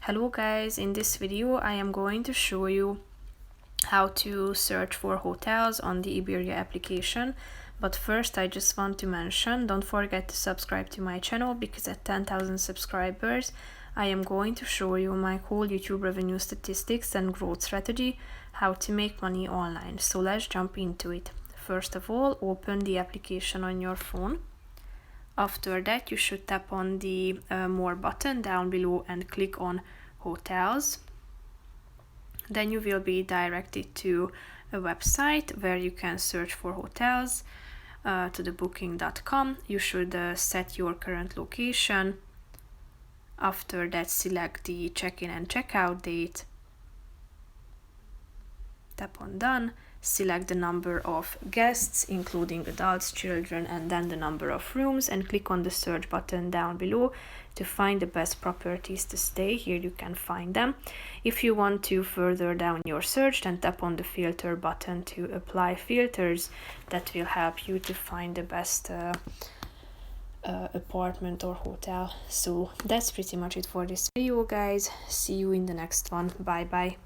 Hello guys, in this video I am going to show you how to search for hotels on the Iberia application. But first I just want to mention, don't forget to subscribe to my channel because at 10,000 subscribers I am going to show you my whole YouTube revenue statistics and growth strategy, how to make money online. So let's jump into it. First of all, open the application on your phone. After that, you should tap on the more button down below and click on hotels. Then you will be directed to a website where you can search for hotels, to the booking.com. You should set your current location. After that, select the check-in and check-out date. Tap on done. Select the number of guests, including adults, children, and then the number of rooms, and click on the search button down below to find the best properties to stay. Here you can find them. If you want to further down your search, then tap on the filter button to apply filters. That will help you to find the best apartment or hotel. So that's pretty much it for this video, guys. See you in the next one. Bye bye.